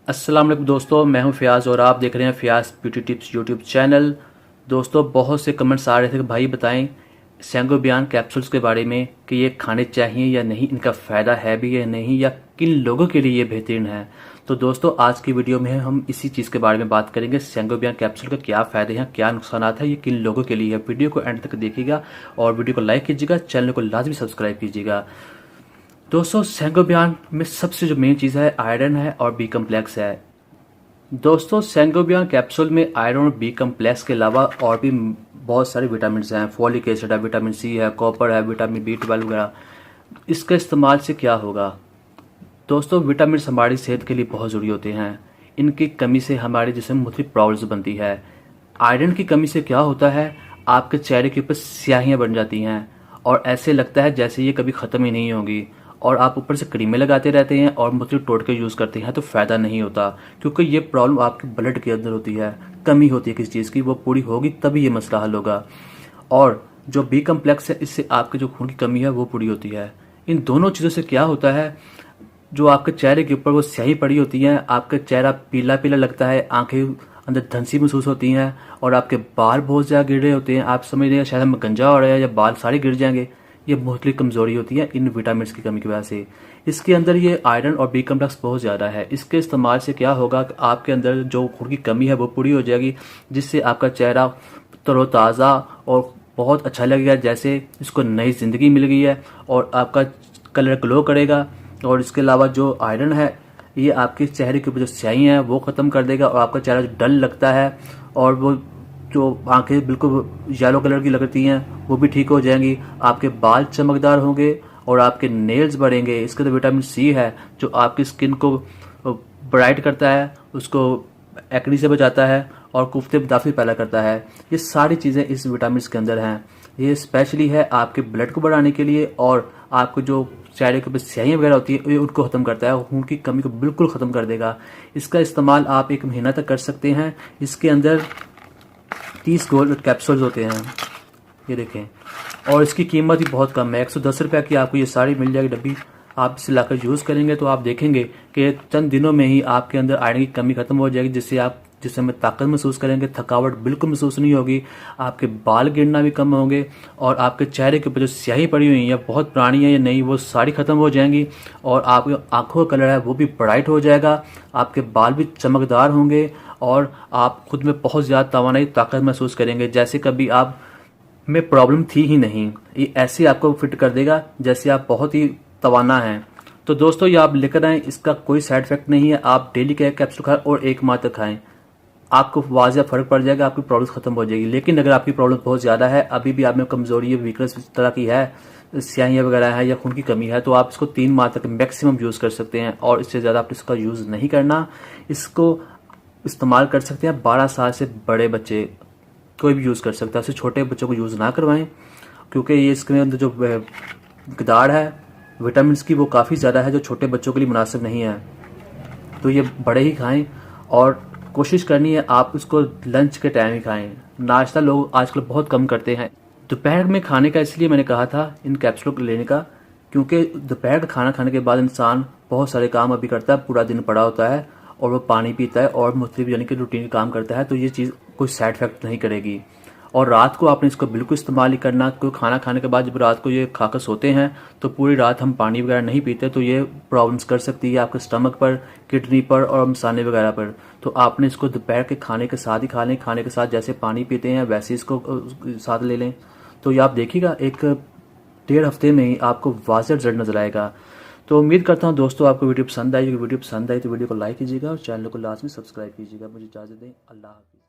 अस्सलाम वालेकुम दोस्तों, मैं हूं फ़ियाज़ और आप देख रहे हैं Fayyaz beauty tips YouTube channel. दोस्तों, बहुत से कमेंट्स आ रहे थे कि भाई बताएं सेंगोबियान कैप्सूल्स के बारे में कि ये खाने चाहिए या नहीं, इनका फ़ायदा है भी या नहीं, या किन लोगों के लिए ये बेहतरीन है। तो दोस्तों, आज की वीडियो में हम इसी चीज़ के बारे में बात करेंगे, सेंगोबियान कैप्सूल के क्या फ़ायदे हैं, क्या नुकसान है, ये किन लोगों के लिए है। वीडियो को एंड तक देखिएगा और वीडियो को लाइक कीजिएगा, चैनल को लाजमी सब्सक्राइब कीजिएगा। दोस्तों, सेंगोबियान में सबसे जो मेन चीज़ है आयरन है और बी कम्प्लेक्स है। दोस्तों, सेंगोबियान कैप्सूल में आयरन और बी कम्प्लेक्स के अलावा और भी बहुत सारे विटामिन हैं। फॉलिक एसिड है, विटामिन सी है, कॉपर है, विटामिन B12 वगैरह। इसके इस्तेमाल से क्या होगा दोस्तों? विटामिन हमारी सेहत के लिए बहुत ज़रूरी होते हैं। इनकी कमी से हमारे जिसम में मुख्तलिफ प्रॉब्लम्स बनती है। आयरन की कमी से क्या होता है, आपके चेहरे के ऊपर स्याहियाँ बन जाती हैं और ऐसे लगता है जैसे ये कभी ख़त्म ही नहीं होंगी, और आप ऊपर से क्रीमें लगाते रहते हैं और मुख्तलिफ टोटके यूज़ करते हैं तो फ़ायदा नहीं होता, क्योंकि ये प्रॉब्लम आपके ब्लड के अंदर होती है। कमी होती है किसी चीज़ की, वो पूरी होगी तभी ये मसला हल होगा। और जो बी कम्प्लेक्स है, इससे आपके जो खून की कमी है वो पूरी होती है। इन दोनों चीज़ों से क्या होता है, जो आपके चेहरे के ऊपर वो स्याही पड़ी होती है, आपका चेहरा पीला पीला लगता है, आंखें अंदर धंसी महसूस होती हैं और आपके बाल बहुत ज़्यादा गिर रहे होते हैं। आप समझ रहे हैं शायद हम गंजा हो रहा है या बाल सारे गिर जाएंगे। ये मुख्तलिफ कमज़ोरी होती है इन विटामिन की कमी की वजह से। इसके अंदर ये आयरन और बी कम्प्लेक्स बहुत ज़्यादा है। इसके इस्तेमाल से क्या होगा कि आपके अंदर जो खून की कमी है वो पूरी हो जाएगी, जिससे आपका चेहरा तरोताज़ा और बहुत अच्छा लगेगा, जैसे इसको नई ज़िंदगी मिल गई है, और आपका कलर ग्लो करेगा। और इसके अलावा जो आयरन है, ये आपके चेहरे के ऊपर जो स्याही है वो ख़त्म कर देगा, और आपका चेहरा जो डल लगता है और वो जो आंखें बिल्कुल येलो कलर की लगती हैं वो भी ठीक हो जाएंगी। आपके बाल चमकदार होंगे और आपके नेल्स बढ़ेंगे। इसके तो विटामिन सी है जो आपकी स्किन को ब्राइट करता है, उसको एक्नी से बचाता है और कुफ्ते दाफी पैदा करता है। ये सारी चीज़ें इस विटामिन के अंदर हैं। ये स्पेशली है आपके ब्लड को बढ़ाने के लिए, और आपको जो चेहरे के ऊपर स्याहियाँ वगैरह होती है उनको ख़त्म करता है, खून की कमी को बिल्कुल ख़त्म कर देगा। इसका इस्तेमाल आप 1 महीना तक कर सकते हैं। इसके अंदर 30 गोल्ड कैप्सूल्स होते हैं, ये देखें, और इसकी कीमत भी बहुत कम है। 110 रुपये की आपको ये सारी मिल जाएगी डब्बी। आप इसे लाकर यूज़ करेंगे तो आप देखेंगे कि चंद दिनों में ही आपके अंदर आयरन की कमी खत्म हो जाएगी, जिससे आप जिसमें ताकत महसूस करेंगे, थकावट बिल्कुल महसूस नहीं होगी, आपके बाल गिरना भी कम होंगे, और आपके चेहरे के ऊपर जो स्याही पड़ी हुई है या बहुत पुरानी है या नहीं, वो सारी ख़त्म हो जाएंगी, और आपकी आंखों का कलर है वो भी ब्राइट हो जाएगा, आपके बाल भी चमकदार होंगे, और आप खुद में बहुत ज़्यादा तवानाई ताकत महसूस करेंगे, जैसे कभी आप में प्रॉब्लम थी ही नहीं। ये ऐसे आपको फिट कर देगा जैसे आप बहुत ही तवाना हैं। तो दोस्तों, ये आप लेकर आएँ, इसका कोई साइड इफेक्ट नहीं है। आप डेली का 1 कैप्सूल खाएं और 1 माह तक खाएं, आपको वाज़ह फ़र्क पड़ जाएगा, आपकी प्रॉब्लम ख़त्म हो जाएगी। लेकिन अगर आपकी प्रॉब्लम बहुत ज़्यादा है, अभी भी आप में कमज़ोरी है, वीकनेस इस तरह की है, स्याहियाँ वगैरह है या खून की कमी है, तो आप इसको 3 माह तक मैक्सिमम यूज़ कर सकते हैं, और इससे ज़्यादा आप इसका यूज़ नहीं करना। इसको इस्तेमाल कर सकते हैं 12 साल से बड़े बच्चे, कोई भी यूज़ कर सकता है। इससे छोटे बच्चों को यूज़ ना करवाएं, क्योंकि ये इसके अंदर जो मकदार है विटामिन की वो काफ़ी ज़्यादा है, जो छोटे बच्चों के लिए मुनासिब नहीं है। तो ये बड़े ही खाएं, और कोशिश करनी है आप इसको लंच के टाइम ही खाएं। नाश्ता लोग आजकल बहुत कम करते हैं दोपहर में खाने का। इसलिए मैंने कहा था इन कैप्सूलों को लेने का, क्योंकि दोपहर का खाना खाने के बाद इंसान बहुत सारे काम अभी करता है, पूरा दिन पड़ा होता है, और वो पानी पीता है और मुख्तलिफ यानी कि रूटीन काम करता है, तो ये चीज़ कोई साइड इफेक्ट नहीं करेगी। और रात को आपने इसको बिल्कुल इस्तेमाल नहीं करना। कोई खाना खाने के बाद जब रात को ये खाकर सोते हैं तो पूरी रात हम पानी वगैरह नहीं पीते, तो ये प्रॉब्लम्स कर सकती है आपके स्टमक पर, किडनी पर और मसाने वगैरह पर। तो आपने इसको दोपहर के खाने के साथ ही खा लें। खाने के साथ जैसे पानी पीते हैं वैसे इसको साथ ले लें। तो ये आप देखिएगा 1-1.5 हफ्ते में ही आपको वाज़ह रिजल्ट नजर आएगा। तो उम्मीद करता हूँ दोस्तों आपको वीडियो पसंद आई। वीडियो पसंद आई तो वीडियो को लाइक कीजिएगा और चैनल को लाजमी सब्सक्राइब कीजिएगा। मुझे इजाज़त दें, अल्लाह हाफ़िज़।